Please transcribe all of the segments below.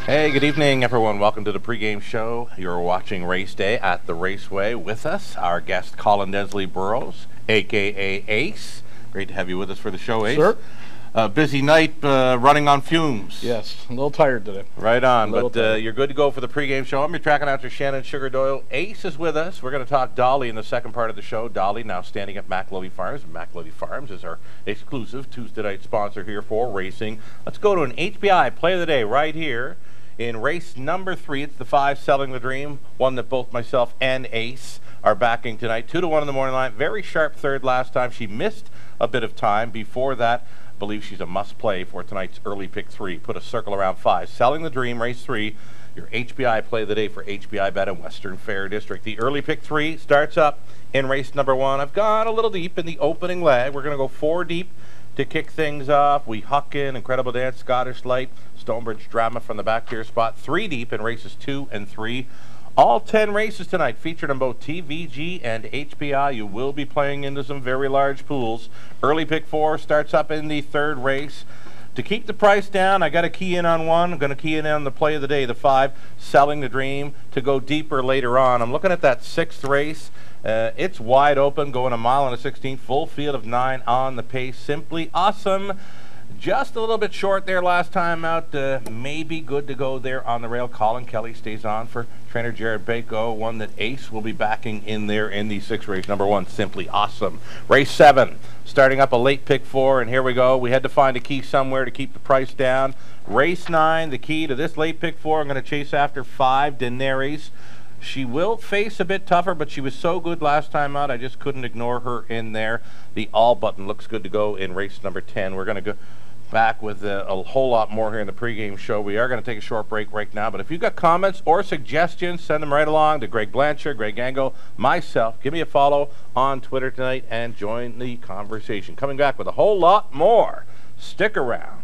Hey, good evening, everyone. Welcome to the pregame show. You're watching Race Day at the Raceway. With us, our guest, Colin Densley-Burrows, a.k.a. Ace. Great to have you with us for the show, Ace. Sure. Busy night running on fumes. Yes, a little tired today. Right on, but you're good to go for the pregame show. I'm your track announcer, Shannon Sugar Doyle. Ace is with us. We're going to talk DALI in the second part of the show. DALI now standing at McLovey Farms. McLovey Farms is our exclusive Tuesday night sponsor here for racing. Let's go to an HBI play of the day right here. In race number 3, it's the 5 Selling the Dream, one that both myself and Ace are backing tonight. 2-1 in the morning line. Very sharp third last time. She missed a bit of time. Before that, I believe she's a must-play for tonight's early pick 3. Put a circle around 5. Selling the Dream, race 3. Your HBI play of the day for HBI Bet in Western Fair District. The early pick 3 starts up in race number 1. I've gone a little deep in the opening leg. We're going to go 4 deep to kick things off. We huck in Incredible Dance, Scottish Light, Stonebridge Drama from the back tier spot. 3 deep in races 2 and 3. All 10 races tonight featured on both TVG and HBI. You will be playing into some very large pools. Early pick 4 starts up in the 3rd race. To keep the price down, I got to key in on one. I'm going to key in on the play of the day, the 5, Selling the Dream, to go deeper later on. I'm looking at that 6th race. It's wide open, going 1 mile and a 16, full field of 9 on the pace. Simply awesome. Just a little bit short there last time out. Maybe good to go there on the rail. Colin Kelly stays on for trainer Jared Bako, one that Ace will be backing in there in the 6th race. Number 1, Simply Awesome. Race 7, starting up a late pick 4, and here we go. We had to find a key somewhere to keep the price down. Race 9, the key to this late pick 4. I'm going to chase after 5, Daenerys. She will face a bit tougher, but she was so good last time out, I just couldn't ignore her in there. The all button looks good to go in race number 10. We're going to go back with a whole lot more here in the pregame show. We are going to take a short break right now, but if you've got comments or suggestions, send them right along to Greg Blanchard, Greg Angle, myself. Give me a follow on Twitter tonight and join the conversation. Coming back with a whole lot more. Stick around.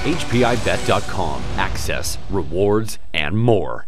HPIBet.com. Access, rewards, and more.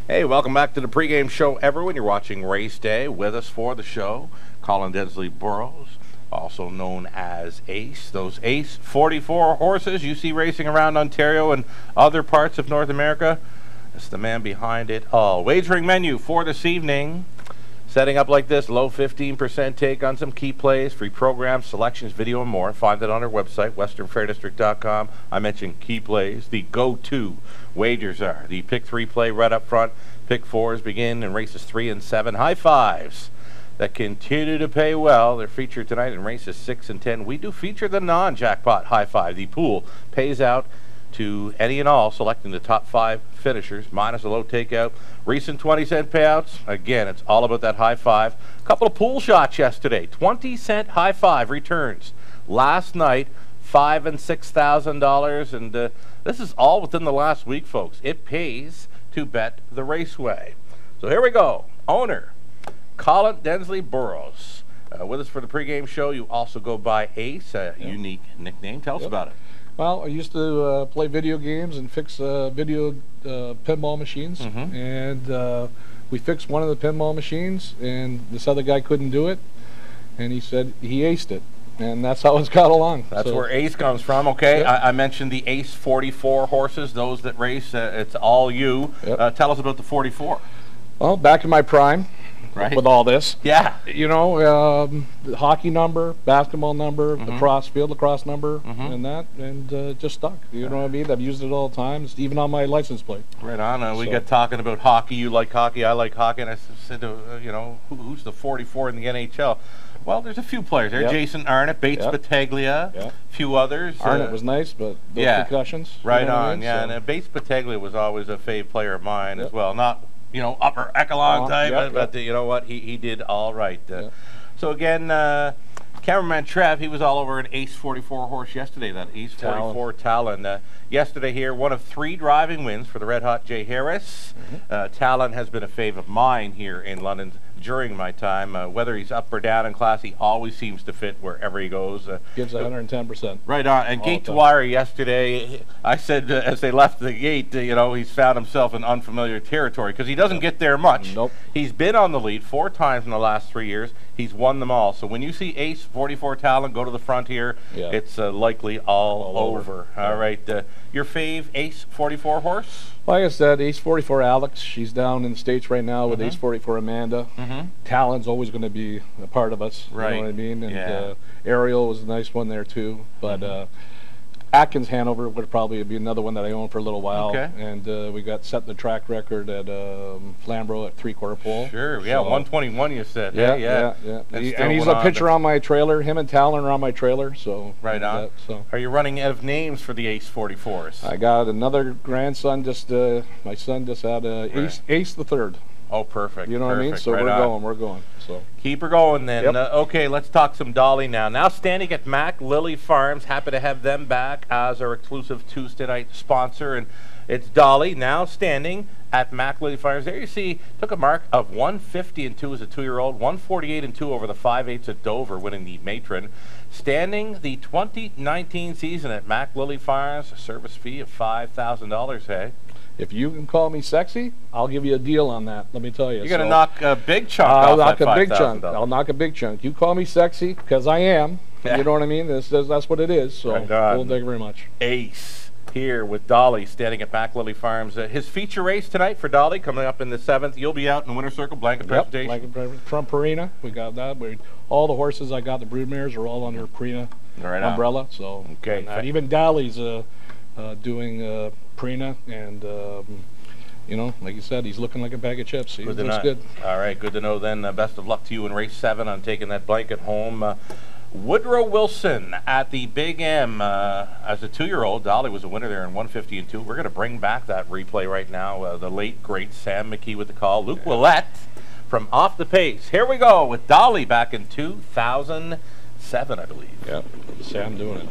Hey, welcome back to the pregame show, everyone. You're watching Race Day. With us for the show, Colin Densley-Burrows, also known as Ace. Those Ace 44 horses you see racing around Ontario and other parts of North America. That's the man behind it all. Wagering menu for this evening. Setting up like this, low 15% take on some key plays, free programs, selections, video, and more. Find that on our website, westernfairdistrict.com. I mentioned key plays. The go-to wagers are the pick 3 play right up front. Pick 4s begin in races 3 and 7. High fives that continue to pay well. They're featured tonight in races 6 and 10. We do feature the non-jackpot high five. The pool pays out to any and all selecting the top 5 finishers minus a low takeout. Recent 20-cent payouts. Again, it's all about that high five. A couple of pool shots yesterday. 20-cent high five returns last night. $5,000 and $6,000, and this is all within the last week, folks. It pays to bet the Raceway. So here we go. Owner Colin Densley-Burrows with us for the pregame show. You also go by Ace, a unique nickname. Tell us about it. Well, I used to play video games and fix video pinball machines, and we fixed one of the pinball machines, and this other guy couldn't do it, and he said he aced it, and that's how it's got along. That's where Ace comes from. Okay, yep. I mentioned the Ace 44 horses, those that race. It's all you. Yep. Tell us about the 44. Well, back in my prime. Right. With all this. Yeah. You know, the hockey number, basketball number, lacrosse, field lacrosse number, and that, and just stuck. You know what I mean? I've used it all the time. It's even on my license plate. Right on. We got talking about hockey. You like hockey, I like hockey, and I said, you know, who's the 44 in the NHL? Well, there's a few players there. Yep. Jason Arnott, Bates Battaglia, a few others. Arnott was nice, but those concussions. Right on, and Bates Battaglia was always a fave player of mine as well. Not, you know, upper echelon type, but you know what? He did all right. So again, Cameraman Trev, he was all over an Ace 44 horse yesterday, that Ace 44 THALINE. Yesterday here, one of 3 driving wins for the Red Hot Jay Harris. THALINE has been a fave of mine here in London during my time. Whether he's up or down in class, he always seems to fit wherever he goes. Gives 110%. Right on. And gate to wire yesterday, I said as they left the gate, you know, he's found himself in unfamiliar territory because he doesn't get there much. Nope. He's been on the lead 4 times in the last 3 years. He's won them all. So when you see Ace 44 THALINE go to the front here, it's likely all over. All right. Your fave Ace 44 horse? Like I said, Ace 44 Alex, she's down in the States right now with Ace 44 Amanda. THALINE's always going to be a part of us, right. You know what I mean? And Ariel was a nice one there too. But Atkins Hanover would probably be another one that I own for a little while. Okay. And we got set the track record at Flamborough at 3/4 pole. Sure, yeah, so, 121 you said. Yeah. And he's a pitcher on my trailer. Him and THALINE are on my trailer. So right on. So. Are you running out of names for the Ace 44s? I got another grandson. My son just had Ace the Third. Oh, perfect. You know what I mean? So we're going. So keep her going then. Okay, let's talk some DALI now. Now standing at Mac Lily Farms. Happy to have them back as our exclusive Tuesday night sponsor. And it's DALI now standing at Mac Lily Farms. There you see, took a mark of 150-2 as a 2-year-old, 148-2 over the 5/8 at Dover, winning the matron. Standing the 2019 season at Mac Lily Farms, a service fee of $5,000, hey? If you can call me sexy, I'll give you a deal on that. Let me tell you. You're going to knock a big chunk off that $5,000. I'll knock a big chunk. You call me sexy, because I am. You know what I mean? That's what it is. So, well, thank you very much. Ace here with DALI standing at Mac Lily Farms. His feature race tonight for DALI coming up in the 7th. You'll be out in the Winter Circle blanket presentation. Blanket from Purina. We got that. All the horses I got, the broodmares, are all under Purina umbrella. So, okay. And even DALI's doing Purina, and you know, like you said, he's looking like a bag of chips. He looks good. All right, good to know then. Best of luck to you in race 7 on taking that blanket home. Woodrow Wilson at the Big M as a 2-year-old. DALI was a winner there in 150-2. We're going to bring back that replay right now. The late, great Sam McKee with the call. Luke Willette from Off the Pace. Here we go with DALI back in 2007, I believe. Yep, Sam doing it.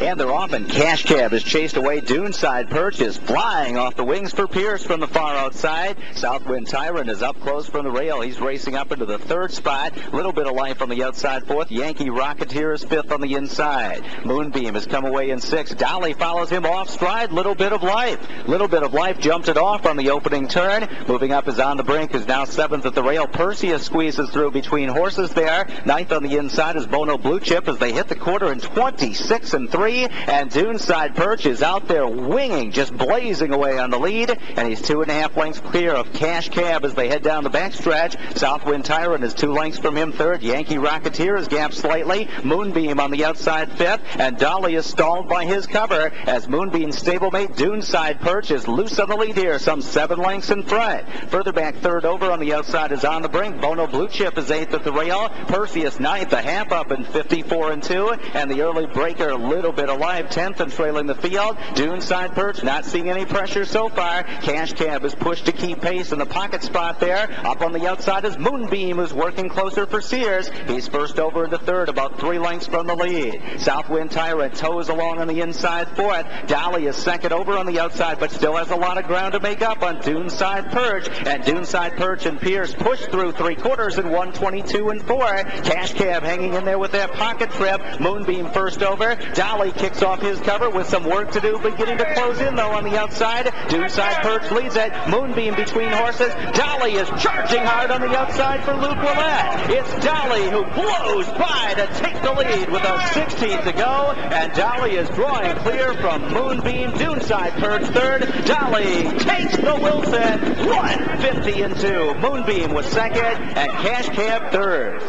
And they're off, and Cash Cab is chased away. Duneside Perch is flying off the wings for Pierce from the far outside. Southwind Tyrant is up close from the rail. He's racing up into the 3rd spot. Little bit of life on the outside 4th. Yankee Rocketeer is 5th on the inside. Moonbeam has come away in 6th. DALI follows him off stride. Little bit of life. Little bit of life jumped it off on the opening turn. Moving up is On the Brink, is now 7th at the rail. Perseus squeezes through between horses there. 9th on the inside is Bono Blue Chip as they hit the quarter in 26-3. And Duneside Perch is out there winging, just blazing away on the lead, and he's 2.5 lengths clear of Cash Cab as they head down the backstretch. Southwind Tyrant is 2 lengths from him 3rd. Yankee Rocketeer is gapped slightly. Moonbeam on the outside 5th, and DALI is stalled by his cover as Moonbeam's stablemate Duneside Perch is loose on the lead here, some 7 lengths in front. Further back 3rd over on the outside is On the Brink. Bono Blue Chip is 8th at the rail. Perseus 9th, a half up in 54-2, and the early breaker, little bit of life, 10th and trailing the field. Duneside Perch not seeing any pressure so far. Cash Cab is pushed to keep pace in the pocket spot there. Up on the outside is Moonbeam, who's working closer for Sears. He's first over into 3rd, about 3 lengths from the lead. Southwind Tyrant toes along on the inside 4th. DALI is 2nd over on the outside, but still has a lot of ground to make up on Duneside Perch. And Duneside Perch and Pierce push through 3/4 in 122-4. Cash Cab hanging in there with that pocket trip. Moonbeam first over. DALI kicks off his cover with some work to do, beginning to close in though on the outside. Duneside Perch leads it. Moonbeam between horses. DALI is charging hard on the outside for Luke Willette. It's DALI who blows by to take the lead with a 16th to go, and DALI is drawing clear from Moonbeam. Duneside Perch 3rd. DALI takes the Wilson. 150-2. Moonbeam was 2nd, and Cash Cab 3rd.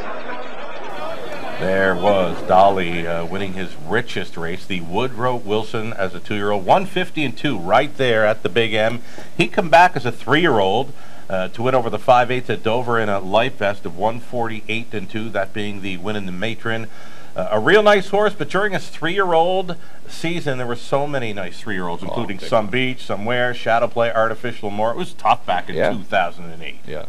There was DALI winning his richest race, the Woodrow Wilson as a 2-year-old, 150-2 right there at the Big M. He come back as a 3-year-old to win over the 5/8 at Dover in a life vest of 148-2, that being the win in the matron. A real nice horse, but during his 3-year-old season, there were so many nice 3-year-olds, including Some Beach, Somewhere, Shadow Play, Artificial, more. It was tough back in 2008. Yeah.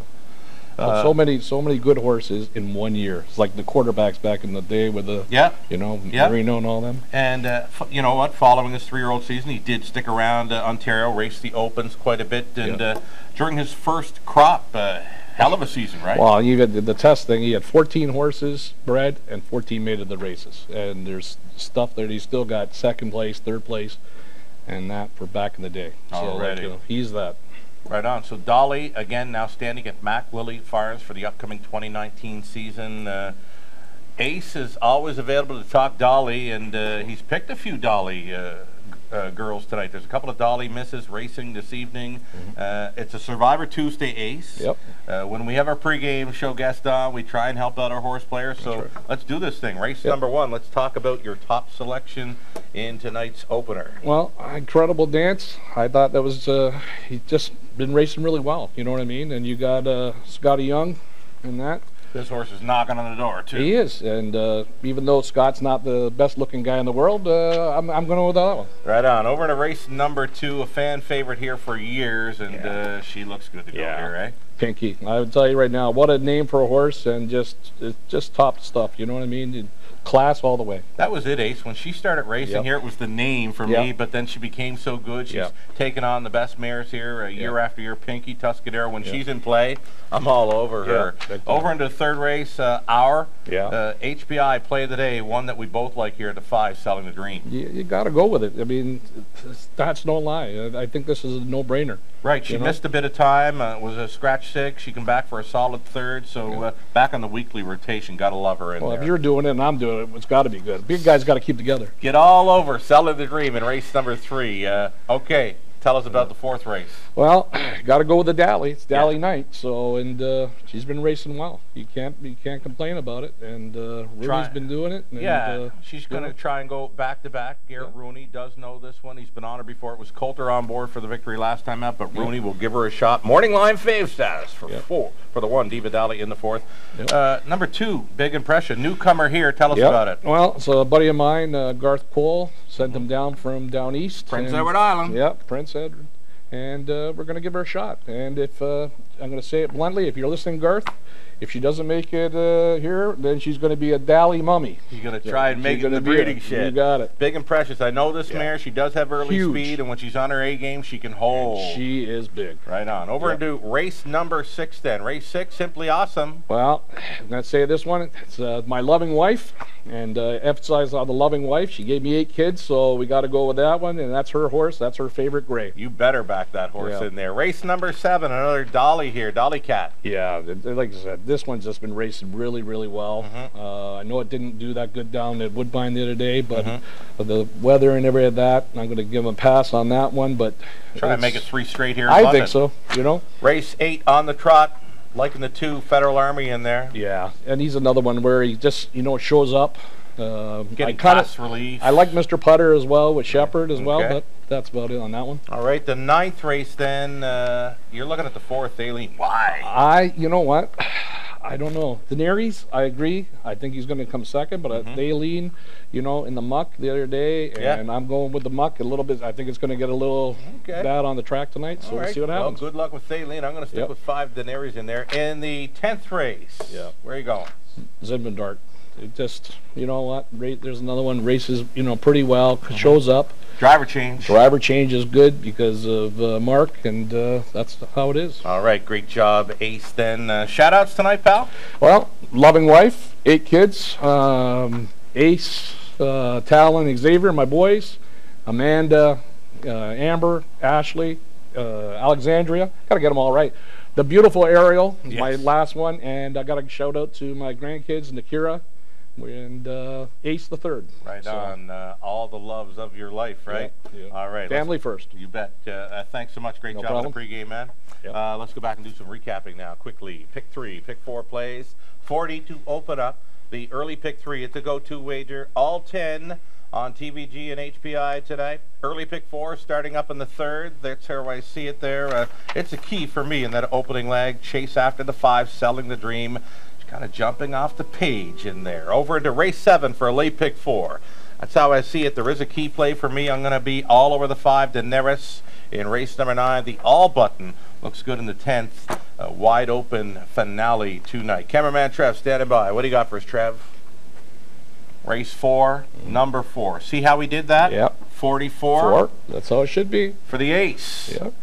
so many good horses in 1 year. It's like the quarterbacks back in the day with the, Marino and all them. And you know what? Following his 3-year-old season, he did stick around Ontario, race the Opens quite a bit, and during his first crop, hell of a season, right? Well, even the test thing, he had 14 horses bred and 14 made it the races. And there's stuff that he's still got second place, third place, and that for back in the day. Already. So he's that. Right on. So DALI, again, now standing at Mac Lily Farms for the upcoming 2019 season. Ace is always available to talk DALI, and he's picked a few DALI girls tonight. There's a couple of DALI misses racing this evening. It's a Survivor Tuesday, Ace. Yep. When we have our pregame show guest on, we try and help out our horse players. So let's do this thing. Race number 1. Let's talk about your top selection in tonight's opener. Well, Incredible Dance. I thought that was he's just been racing really well. You know what I mean? And you got Scotty Young in that. This horse is knocking on the door, too. He is, and even though Scott's not the best-looking guy in the world, I'm going with that one. Right on. Over to race number 2, a fan favorite here for years, and she looks good to go here, right? Pinky. I would tell you right now, what a name for a horse, and it's just top stuff. You know what I mean? Class all the way. That was it, Ace. When she started racing here, it was the name for me, but then she became so good. She's taken on the best mares here year after year. Pinky, Tuscadero. When she's in play, I'm all over her. Over into the third race, our HPI play of the day, one that we both like here at the 5, Selling the Dream. You got to go with it. I mean, that's no lie. I think this is a no-brainer. Right. She missed a bit of time. Was a scratch 6. She came back for a solid 3rd. So back on the weekly rotation. Got to love her in there. Well, if you're doing it and I'm doing it, it's got to be good. Big guys got to keep together. Get all over Selling the Dream in race number 3. Okay. Tell us about the 4th race. Well, got to go with the DALI. It's DALI night, so she's been racing well. You can't complain about it. And Rooney's been doing it. And, she's going to try and go back to back. Garrett Rooney does know this one. He's been on her before. It was Coulter on board for the victory last time out, but Rooney will give her a shot. Morning line fave status for the 1 Diva DALI in the 4th. Number 2, Big Impression, newcomer here. Tell us about it. Well, so a buddy of mine, Garth Cole, sent him down from down east. Prince Edward Island. Yep, Prince Edward. And we're going to give her a shot. And if I'm going to say it bluntly, if you're listening, Garth, if she doesn't make it here, then she's going to be a DALI mummy. She's going to try and make it in the breeding shed. You got it. Big and Precious. I know this mare. She does have early speed, and when she's on her A game, she can hold. She is big. Right on. Over into race number 6 then. Race 6, Simply Awesome. Well, I'm going to say this one. It's my loving wife, and emphasize on the loving wife. She gave me 8 kids, so we got to go with that one, and that's her horse. That's her favorite gray. You better back that horse in there. Race number 7, another DALI here, DALI Cat. Yeah, like I said, this one's just been racing really, really well. I know it didn't do that good down at Woodbine the other day, but the weather and everything that, I'm going to give him a pass on that one. But try to make it 3 straight here. I think so. You know. Race 8 on the trot. Liking the 2 Federal Army in there. Yeah, and he's another one where he just shows up. Getting class relief. I like Mr. Putter as well with Shepherd as well, but that's about it on that one. All right, the 9th race then. You're looking at the 4th, THALINE. Why? You know what? I don't know. Daenerys, I agree. I think he's going to come second, but THALINE, in the muck the other day, and I'm going with the muck a little bit. I think it's going to get a little bad on the track tonight, so we'll see what happens. Well, good luck with THALINE. I'm going to stick with 5 Daenerys in there. In the 10th race, where are you going? ZINFANDART. It just, you know what? There's another one. Races, pretty well. Shows up. Driver change. Driver change is good because of Mark, and that's how it is. All right, great job, Ace. Then shout-outs tonight, pal. Well, loving wife, 8 kids. Ace, Talon, Xavier, my boys. Amanda, Amber, Ashley, Alexandria. Got to get them all right. The beautiful Ariel, my last one, and I got a shout out to my grandkids, Nakira and Ace the Third. Right on. All the loves of your life, right? Yeah. All right. Family first. You bet. Thanks so much. Great job on the pregame, man. Let's go back and do some recapping now quickly. Pick 3, pick 4 plays. 40 to open up. The early pick 3, it's a go-to wager. All 10 on TVG and HPI today. Early pick 4 starting up in the 3rd. That's how I see it there. It's a key for me in that opening leg. Chase after the 5, Selling the Dream. Just kind of jumping off the page in there. Over into race 7 for a late pick 4. That's how I see it. There is a key play for me. I'm going to be all over the 5, Daenerys. In race number 9, the all button looks good in the 10th. a wide open finale tonight. Cameraman Trev, standing by. What do you got for us, Trev? Race 4, number 4. See how we did that? Yep. 44. 4. That's how it should be. For the ace. Yep.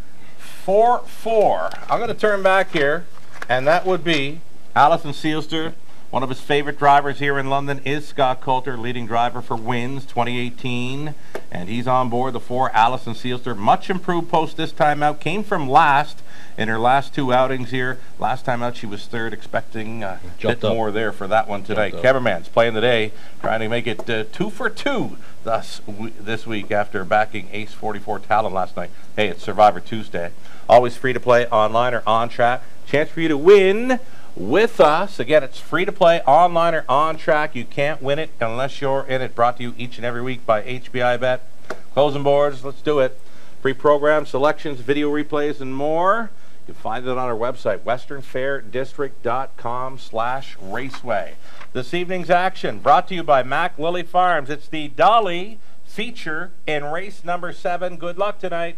4-4. I'm going to turn back here, and that would be Alison Seelster. One of his favorite drivers here in London is Scott Coulter, leading driver for Wins 2018. And he's on board the 4. Alison Seelster, much improved post this time out. Came from last in her last 2 outings here. Last time out she was 3rd, expecting a bit more there for that one tonight. Cameraman's playing the day, trying to make it 2 for 2 this week after backing Ace 44 THALINE last night. Hey, it's Survivor Tuesday. Always free to play online or on track. Chance for you to win with us. Again, it's free to play online or on track. You can't win it unless you're in it. Brought to you each and every week by HBI Bet. Closing boards, let's do it. Pre-programmed selections, video replays, and more. You can find it on our website, westernfairdistrict.com/raceway. This evening's action brought to you by Mac Lily Farms. It's the DALI feature in race number 7. Good luck tonight.